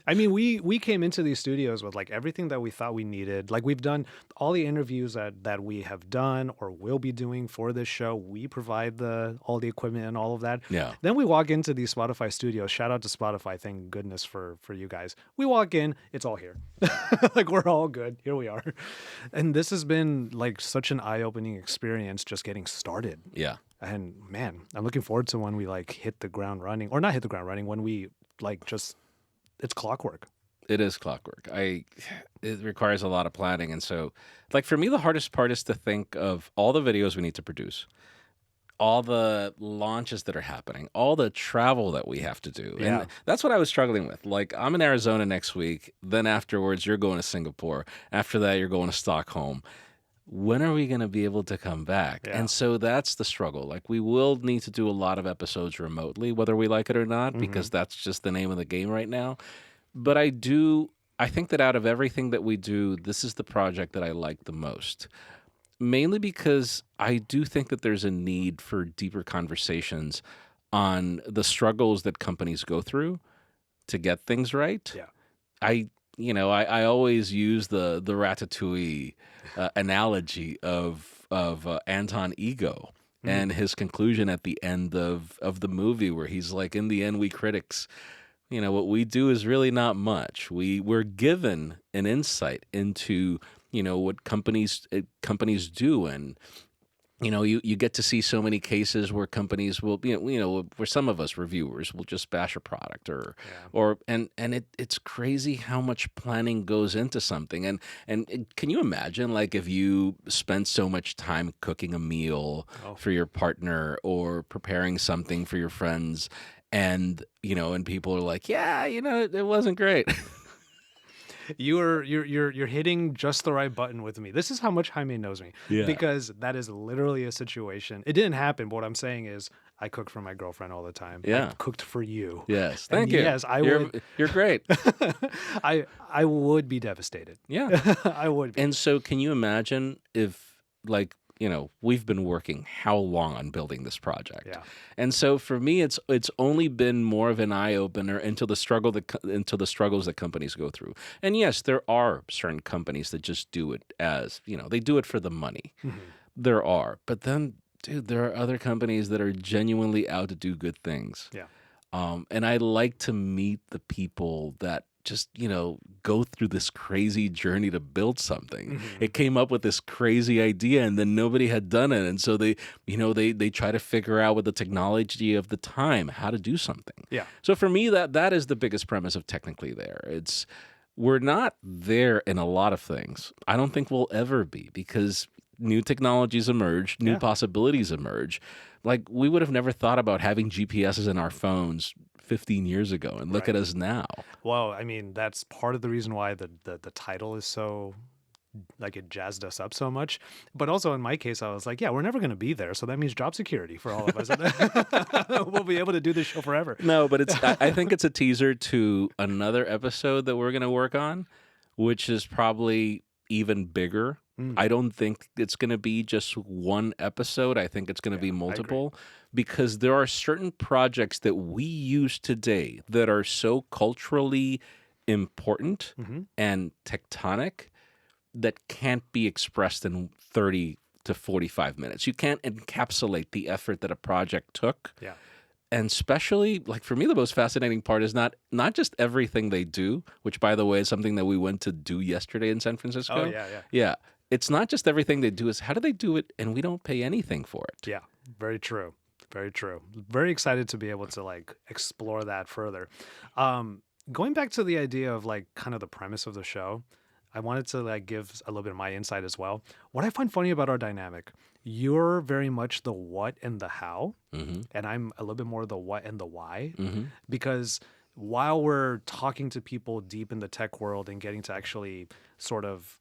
I mean, we came into these studios with like everything that we thought we needed. Like we've done all the interviews that we have done or will be doing for this show. We provide all the equipment and all of that. Yeah. Then we walk into these Spotify studios. Shout out to Spotify. Thank goodness for you guys. We walk in, it's all here. Like we're all good. Here we are. And this has been like such an eye-opening experience just getting started. Yeah. And man, I'm looking forward to when we like hit the ground running, or not hit the ground running, when we like just, it's clockwork. It is clockwork. It requires a lot of planning. And so, like, for me, the hardest part is to think of all the videos we need to produce, all the launches that are happening, all the travel that we have to do. Yeah. And that's what I was struggling with. Like, I'm in Arizona next week. Then afterwards, you're going to Singapore. After that, you're going to Stockholm. When are we going to be able to come back? Yeah. And so that's the struggle. Like, we will need to do a lot of episodes remotely, whether we like it or not, because that's just the name of the game right now. But I think that out of everything that we do, this is the project that I like the most. Mainly because I do think that there's a need for deeper conversations on the struggles that companies go through to get things right. Yeah. I always use the Ratatouille analogy of Anton Ego and his conclusion at the end of the movie, where he's like, in the end, we critics, what we do is really not much. We're given an insight into what companies do, and you get to see so many cases where companies will, where some of us reviewers will just bash a product it's crazy how much planning goes into something. And can you imagine, like, if you spent so much time cooking a meal for your partner or preparing something for your friends, and people are like, yeah, it wasn't great. You're hitting just the right button with me. This is how much Jaime knows me. Yeah. Because that is literally a situation. It didn't happen, but what I'm saying is I cook for my girlfriend all the time. Yeah. I cooked for you. Yes. And Thank you. yes, You're great. I would be devastated. Yeah. I would be. And so can you imagine if, like, we've been working how long on building this project? Yeah. And so for me, it's only been more of an eye opener into the struggles that companies go through. And yes, there are certain companies that just do it as, they do it for the money. There are, but then, dude, there are other companies that are genuinely out to do good things. Yeah. And I like to meet the people that just, go through this crazy journey to build something. It came up with this crazy idea and then nobody had done it. And so they try to figure out with the technology of the time how to do something. Yeah. So for me, that is the biggest premise of Technically There. We're not there in a lot of things. I don't think we'll ever be, because new technologies emerge, new possibilities emerge. Like, we would have never thought about having GPSs in our phones 15 years ago, and look at us now. Well, I mean, that's part of the reason why the title is so, like, it jazzed us up so much. But also in my case, I was like, yeah, we're never going to be there. So that means job security for all of us. We'll be able to do this show forever. No, but I think it's a teaser to another episode that we're going to work on, which is probably even bigger. I don't think it's going to be just one episode. I think it's going to be multiple, because there are certain projects that we use today that are so culturally important and tectonic that can't be expressed in 30 to 45 minutes. You can't encapsulate the effort that a project took. Yeah. And especially, like, for me, the most fascinating part is not just everything they do, which, by the way, is something that we went to do yesterday in San Francisco. Oh, yeah. Yeah. It's not just everything they do, is how do they do it and we don't pay anything for it? Yeah. Very true. Very true. Very excited to be able to, like, explore that further. Going back to the idea of, like, kind of the premise of the show, I wanted to, like, give a little bit of my insight as well. What I find funny about our dynamic, you're very much the what and the how, and I'm a little bit more the what and the why, because while we're talking to people deep in the tech world and getting to actually sort of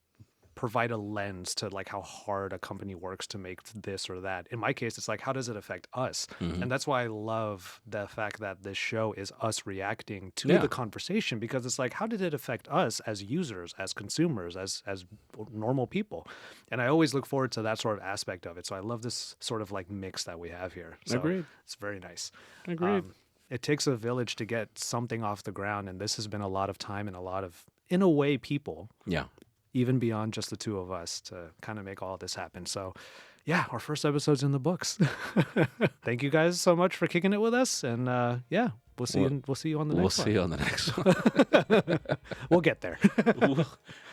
provide a lens to, like, how hard a company works to make this or that. In my case, it's like, how does it affect us? And that's why I love the fact that this show is us reacting to the conversation, because it's like, how did it affect us as users, as consumers, as normal people? And I always look forward to that sort of aspect of it. So I love this sort of, like, mix that we have here. So Agreed. It's very nice. Agreed. It takes a village to get something off the ground. And this has been a lot of time and a lot of, in a way, people. Yeah. Even beyond just the two of us, to kind of make all this happen. So yeah, our first episode's in the books. Thank you guys so much for kicking it with us. And we'll see you on the next one. We'll see you on the next one. We'll get there.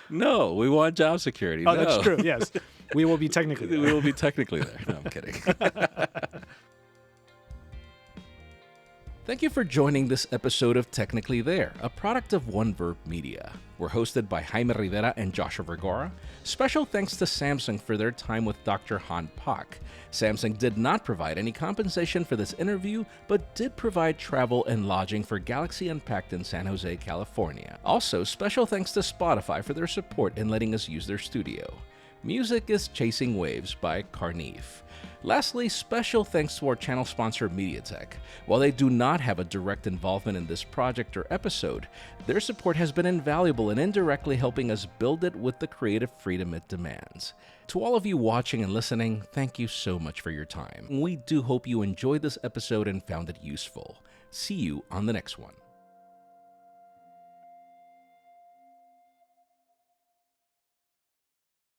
No, we want job security. Oh, no. that's true. Yes. We will be technically there. We will be technically there. No, I'm kidding. Thank you for joining this episode of Technically There, a product of One Verb Media. We're hosted by Jaime Rivera and Joshua Vergara. Special thanks to Samsung for their time with Dr. Hon Pak. Samsung did not provide any compensation for this interview, but did provide travel and lodging for Galaxy Unpacked in San Jose, California. Also, special thanks to Spotify for their support in letting us use their studio. Music is Chasing Waves by Carneve. Lastly, special thanks to our channel sponsor MediaTek. While they do not have a direct involvement in this project or episode, their support has been invaluable in indirectly helping us build it with the creative freedom it demands. To all of you watching and listening, thank you so much for your time. We do hope you enjoyed this episode and found it useful. See you on the next one.